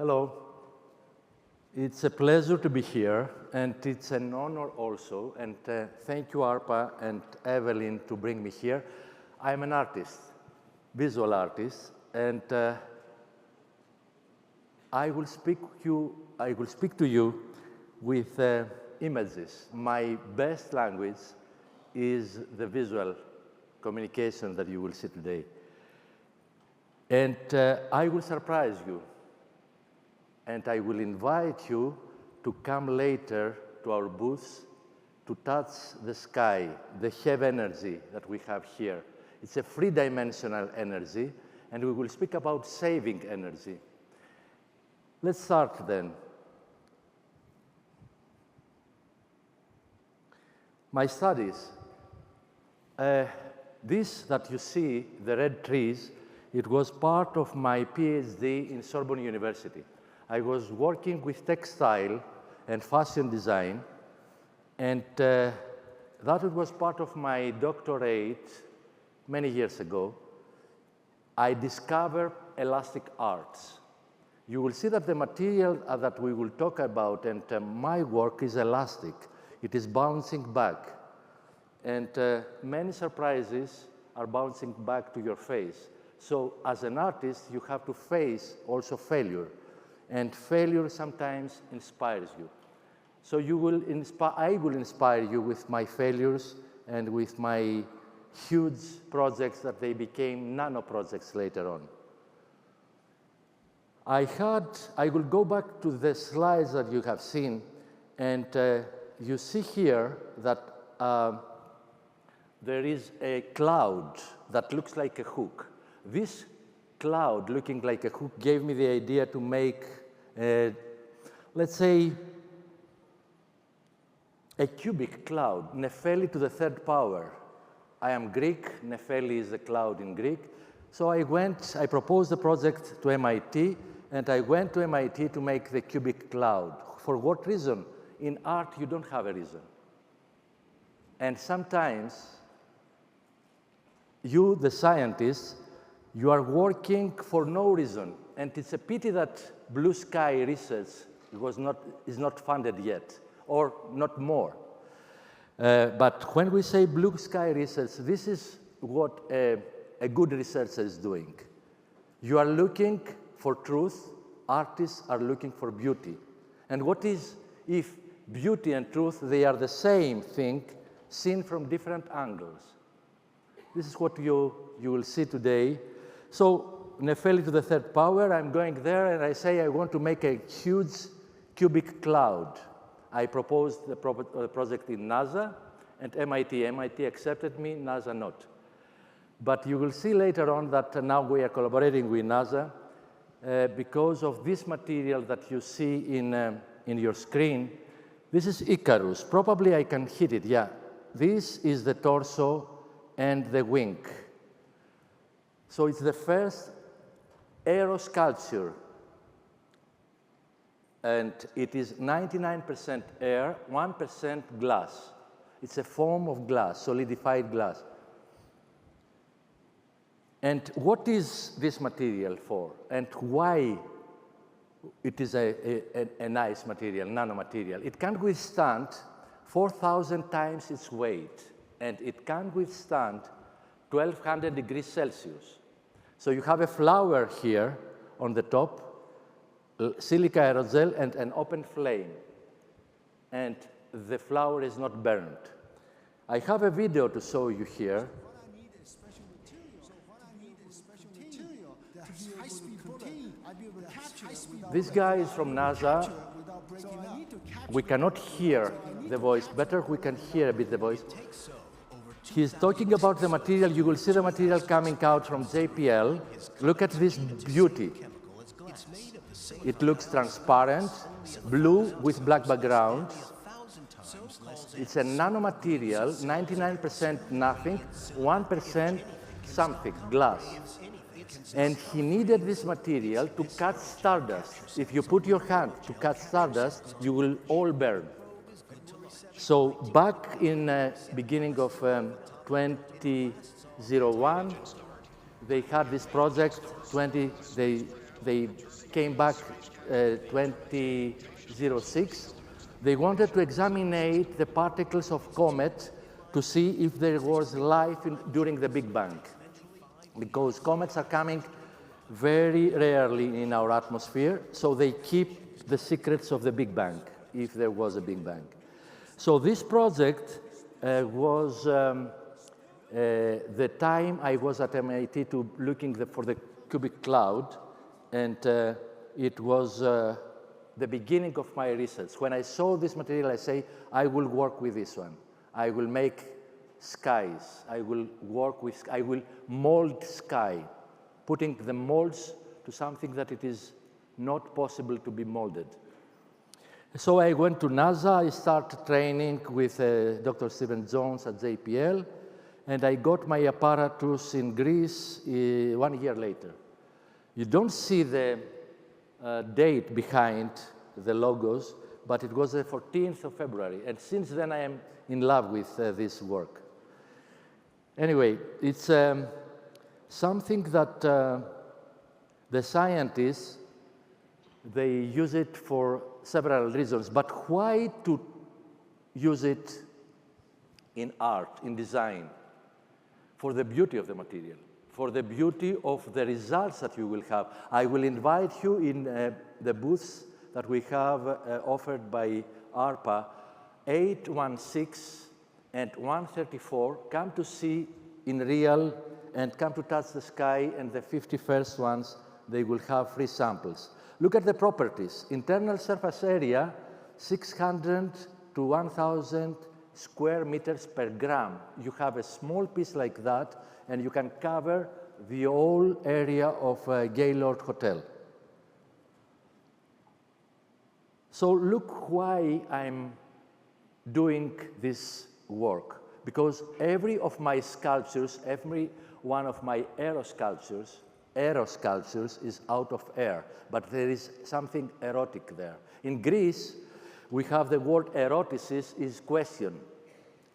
Hello. It's a pleasure to be here, and it's an honor also. And thank you, ARPA and Evelyn, to bring me here. I'm an artist, visual artist, and I will speak to you with images. My best language is the visual communication that you will see today. And I will surprise you. And I will invite you to come later to our booths to touch the sky, the heavy energy that we have here. It's a three-dimensional energy, and we will speak about saving energy. Let's start then. My studies. This that you see, the red trees, it was part of my PhD in Sorbonne University. I was working with textile and fashion design, and that was part of my doctorate many years ago. I discovered elastic arts. You will see that the material that we will talk about and my work is elastic. It is bouncing back, and many surprises are bouncing back to your face. So as an artist, you have to face also failure. And failure sometimes inspires you. So I will inspire you with my failures and with my huge projects that they became nano projects later on. I will go back to the slides that you have seen, and you see here that there is a cloud that looks like a hook. This cloud looking like a hook gave me the idea to make, let's say, a cubic cloud, Nefeli to the third power. I am Greek, Nefeli is a cloud in Greek. So I proposed the project to MIT, and I went to MIT to make the cubic cloud. For what reason? In art, you don't have a reason. And sometimes, you, the scientists, you are working for no reason, and it's a pity that blue sky research is not funded yet, or not more. But when we say blue sky research, this is what a good researcher is doing. You are looking for truth, artists are looking for beauty. And what is if beauty and truth, they are the same thing, seen from different angles? This is what you will see today. So Nefeli to the third power, I'm going there and I say I want to make a huge cubic cloud. I proposed the project in NASA and MIT. MIT accepted me, NASA not. But you will see later on that now we are collaborating with NASA because of this material that you see in your screen. This is Icarus. Probably I can hit it, yeah. This is the torso and the wing. So it's the first aerosculpture, and it is 99% air, 1% glass. It's a form of glass, solidified glass. And what is this material for, and why it is a nice material, nanomaterial? It can withstand 4,000 times its weight, and it can withstand 1,200 degrees Celsius. So you have a flower here on the top, silica aerogel, and an open flame. And the flower is not burned. I have a video to show you here. This guy is from NASA. We cannot hear the voice. Better we can hear a bit the voice. He's talking about the material. You will see the material coming out from JPL. Look at this beauty. It looks transparent, blue with black background. It's a nanomaterial, 99% nothing, 1% something, glass. And he needed this material to cut stardust. If you put your hand to cut stardust, you will all burn. So back in beginning of 2001, they had this project. they came back 2006. They wanted to examine the particles of comet to see if there was life during the Big Bang, because comets are coming very rarely in our atmosphere, so they keep the secrets of the Big Bang, if there was a Big Bang. So this project was the time I was at MIT looking for the cubic cloud, and it was the beginning of my research. When I saw this material, I say, I will work with this one. I will make skies. I will mold sky, putting the molds to something that it is not possible to be molded. So I went to NASA. I started training with Dr. Stephen Jones at JPL, and I got my apparatus in Greece 1 year later. You don't see the date behind the logos, but it was the 14th of February. And since then, I am in love with this work. Anyway, it's something that the scientists, they use it for several reasons. But why to use it in art, in design? For the beauty of the material, for the beauty of the results that you will have. I will invite you in the booths that we have offered by ARPA, 816 and 134. Come to see in real and come to touch the sky, and the 51st ones, they will have free samples. Look at the properties. Internal surface area, 600 to 1,000 square meters per gram. You have a small piece like that, and you can cover the whole area of Gaylord Hotel. So look why I'm doing this work. Because every of my sculptures, every one of my aerosculptures is out of air, but there is something erotic there. In Greece, we have the word eroticis is question,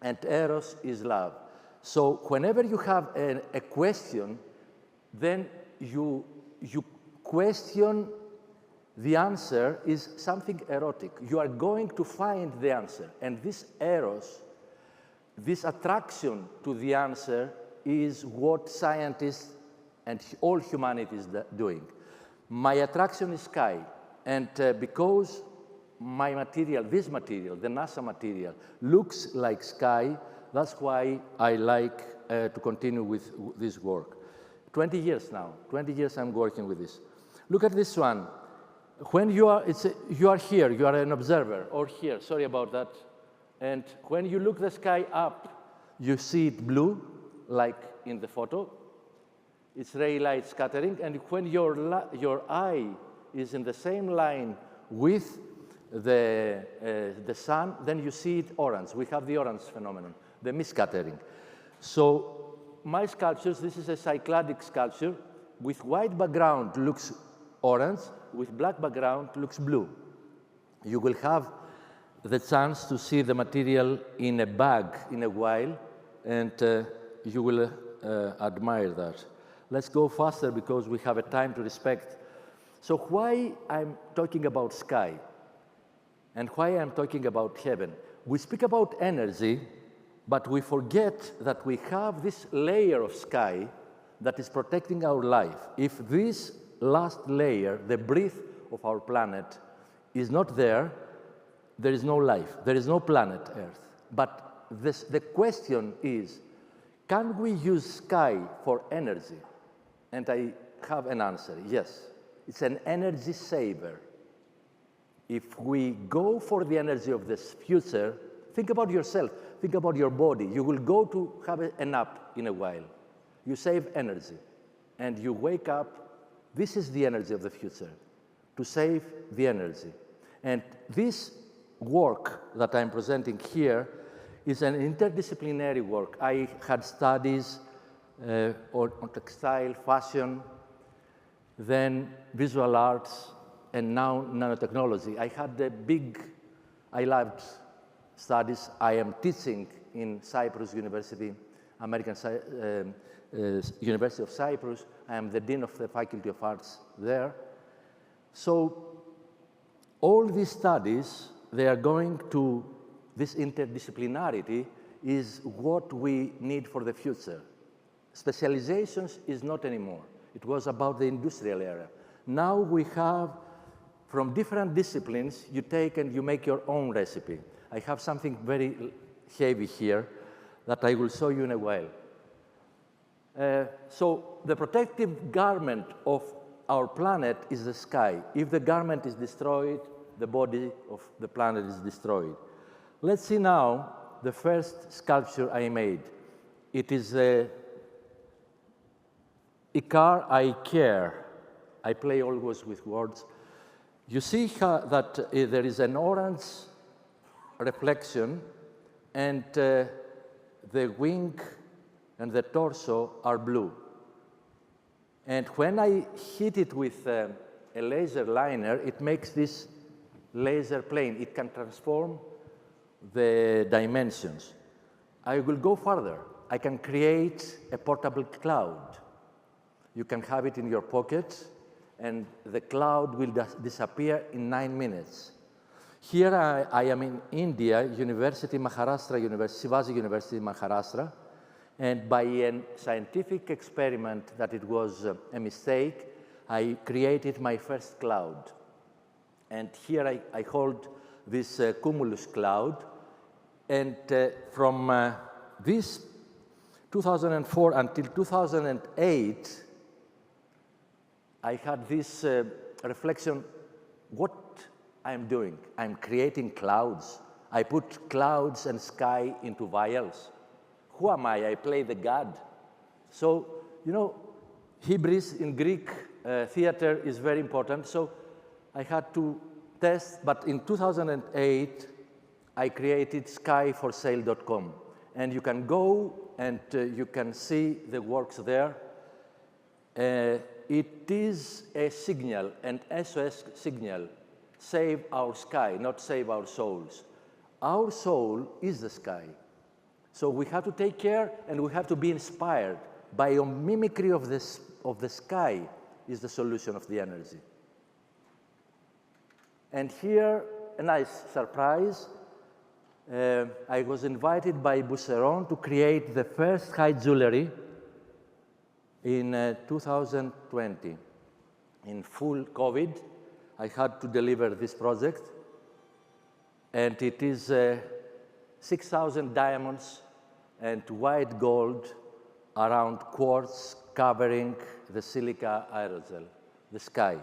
and eros is love. So whenever you have a question, then you question the answer is something erotic. You are going to find the answer. And this eros, this attraction to the answer, is what scientists and all humanity is doing. My attraction is sky. And because my material, this material, the NASA material, looks like sky, that's why I like to continue with this work. 20 years now, 20 years I'm working with this. Look at this one. When you are here, you are an observer, or here, sorry about that. And when you look the sky up, you see it blue, like in the photo. It's ray light scattering. And when your eye is in the same line with the sun, then you see it orange. We have the orange phenomenon, the mist-scattering. So my sculptures, this is a cycladic sculpture. With white background looks orange, with black background looks blue. You will have the chance to see the material in a bag in a while, and you will admire that. Let's go faster because we have a time to respect. So why I'm talking about sky and why I'm talking about heaven? We speak about energy, but we forget that we have this layer of sky that is protecting our life. If this last layer, the breath of our planet, is not there, there is no life. There is no planet Earth. But the question is, can we use sky for energy? And I have an answer, yes. It's an energy saver. If we go for the energy of this future, think about yourself, think about your body. You will go to have a nap in a while. You save energy, and you wake up. This is the energy of the future, to save the energy. And this work that I'm presenting here is an interdisciplinary work. I had studies on textile, fashion, then visual arts, and now nanotechnology. I loved studies. I am teaching in Cyprus University, University of Cyprus. I am the Dean of the Faculty of Arts there. So all these studies, they are going to, this interdisciplinarity is what we need for the future. Specializations is not anymore. It was about the industrial era. Now we have, from different disciplines, you take and you make your own recipe. I have something very heavy here that I will show you in a while. So the protective garment of our planet is the sky. If the garment is destroyed, the body of the planet is destroyed. Let's see now the first sculpture I made. It is a Icar, I care. I play always with words. You see that there is an orange reflection, and the wing and the torso are blue. And when I hit it with a laser liner, it makes this laser plane. It can transform the dimensions. I will go further. I can create a portable cloud. You can have it in your pocket, and the cloud will disappear in 9 minutes. Here I am in India, Shivaji University, Maharashtra, and by a scientific experiment that it was a mistake, I created my first cloud. And here I hold this cumulus cloud, and from this 2004 until 2008, I had this reflection, what I'm doing. I'm creating clouds. I put clouds and sky into vials. Who am I? I play the god. So, you know, hybris in Greek theater is very important. So I had to test, but in 2008, I created skyforsale.com. And you can go and you can see the works there. It is a signal, an SOS signal. Save our sky, not save our souls. Our soul is the sky. So we have to take care, and we have to be inspired by a mimicry of the sky is the solution of the energy. And here, a nice surprise. I was invited by Boucheron to create the first high jewelry in 2020. In full COVID, I had to deliver this project, and it is 6,000 diamonds and white gold around quartz covering the silica aerogel, the sky.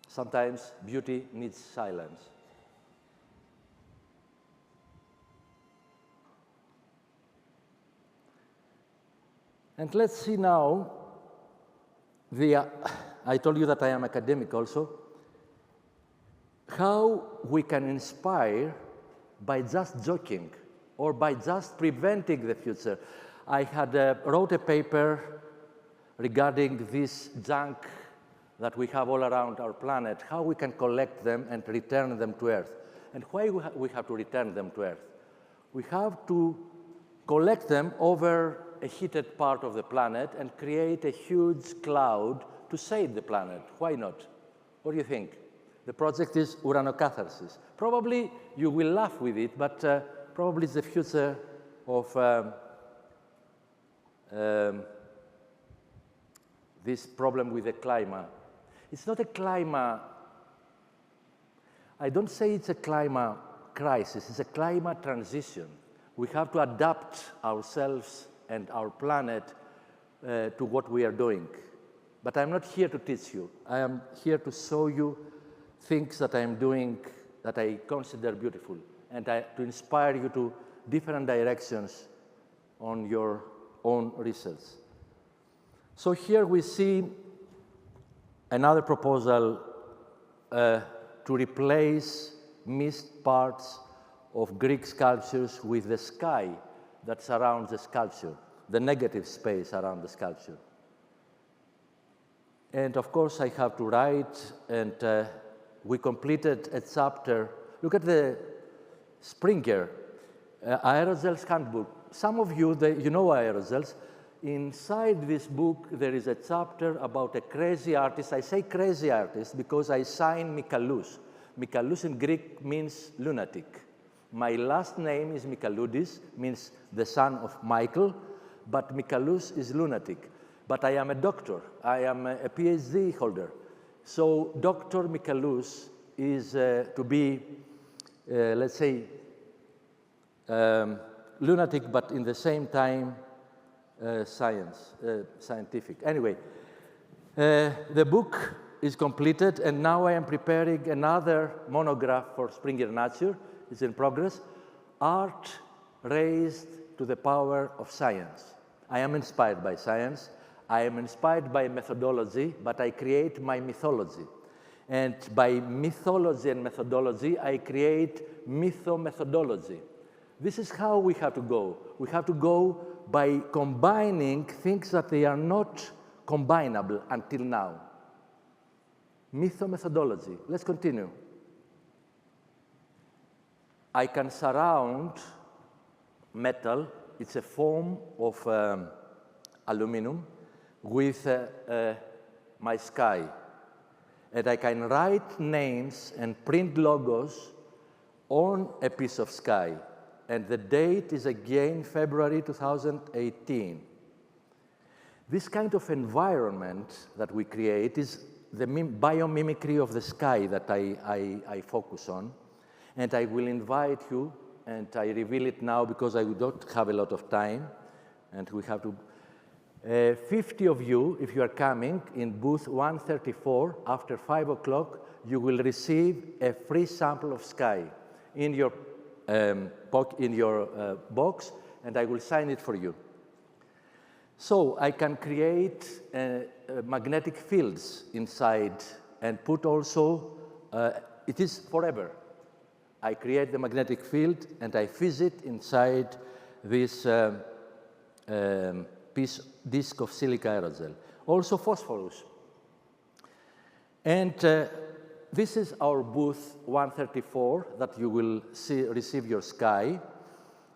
Sometimes beauty needs silence. And let's see now, I told you that I am academic also, how we can inspire by just joking or by just preventing the future. I had wrote a paper regarding this junk that we have all around our planet, how we can collect them and return them to Earth. And why we have to return them to Earth? We have to collect them over a heated part of the planet and create a huge cloud to save the planet. Why not? What do you think? The project is uranocatharsis. Probably you will laugh with it, but probably it's the future of this problem with the climate. It's not a climate, I don't say it's a climate crisis, it's a climate transition. We have to adapt ourselves and our planet to what we are doing. But I'm not here to teach you. I am here to show you things that I'm doing that I consider beautiful, and to inspire you to different directions on your own research. So here we see another proposal to replace missed parts of Greek sculptures with the sky that surrounds the sculpture, the negative space around the sculpture. And of course, I have to write, and we completed a chapter. Look at the Springer. Aerogel's Handbook. Some of you, you know aerosols. Inside this book, there is a chapter about a crazy artist. I say crazy artist because I sign Michalous. Michalous in Greek means lunatic. My last name is Michaloudis, means the son of Michael, but Michalous is lunatic. But I am a doctor. I am a PhD holder. So Dr. Michaloudis is to be, let's say, lunatic, but in the same time, scientific. Anyway, the book is completed, and now I am preparing another monograph for Springer Nature. It's in progress. Art raised to the power of science. I am inspired by science. I am inspired by methodology, but I create my mythology. And by mythology and methodology, I create mythomethodology. This is how we have to go. We have to go by combining things that they are not combinable until now. Mythomethodology. Let's continue. I can surround metal, it's a form of aluminum, with my sky. And I can write names and print logos on a piece of sky. And the date is again February 2018. This kind of environment that we create is the biomimicry of the sky that I focus on. And I will invite you, and I reveal it now because I don't have a lot of time, and we have to 50 of you, if you are coming, in booth 134, after 5 o'clock, you will receive a free sample of sky in your box, and I will sign it for you. So I can create magnetic fields inside and put also, it is forever. I create the magnetic field, and I fuse it inside this disk of silica aerogel. Also phosphorus. And this is our booth 134 that you will receive your sky.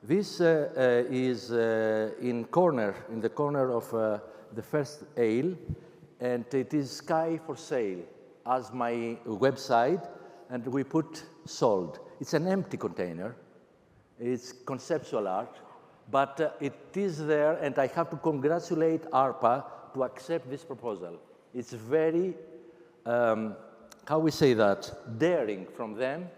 This is in the corner of the first aisle, and it is sky for sale as my website, and we put sold. It's an empty container. It's conceptual art. But it is there, and I have to congratulate ARPA to accept this proposal. It's very, how we say that, daring from them,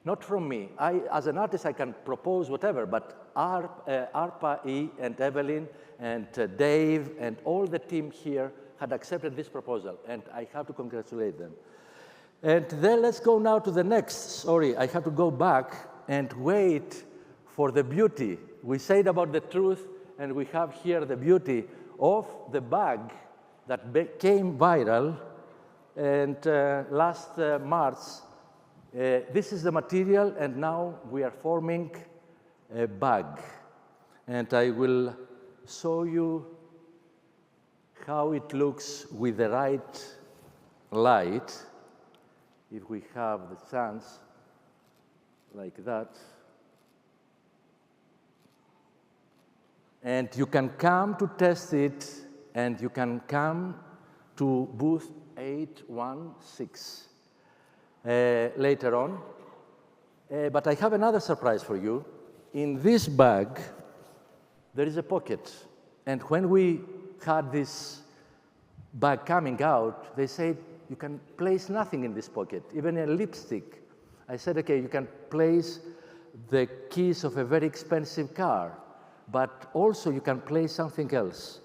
not from me. As an artist, I can propose whatever, but ARPA-E and Evelyn and Dave and all the team here had accepted this proposal, and I have to congratulate them. And then let's go now to the next. Sorry, I have to go back and wait for the beauty. We said about the truth, and we have here the beauty of the bag that became viral. And last March, this is the material, and now we are forming a bag. And I will show you how it looks with the right light, if we have the chance, like that. And you can come to test it, and you can come to booth 816 later on. But I have another surprise for you. In this bag, there is a pocket. And when we had this bag coming out, they said, you can place nothing in this pocket, even a lipstick. I said, okay, you can place the keys of a very expensive car, but also you can place something else.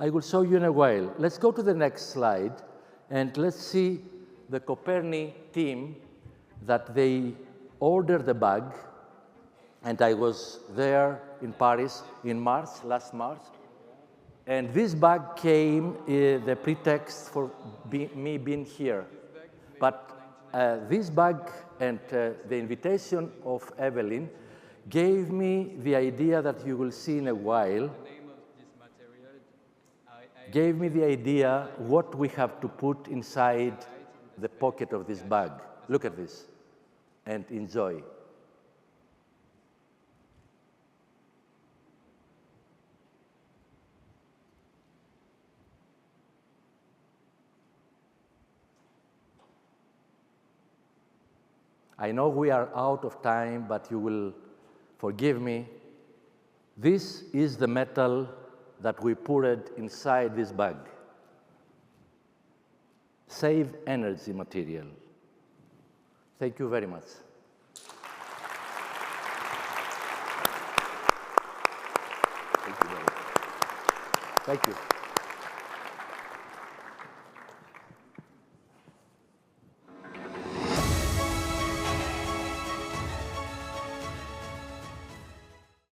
I will show you in a while. Let's go to the next slide, and let's see the Coperni team that they ordered the bag, and I was there in Paris in March, last March. And this bag came the pretext for me being here. But this bag and the invitation of Evelyn gave me the idea that you will see in a while, gave me the idea what we have to put inside the pocket of this bag. Look at this and enjoy. I know we are out of time, but you will forgive me. This is the metal that we poured inside this bag. Save energy material. Thank you very much. Thank you.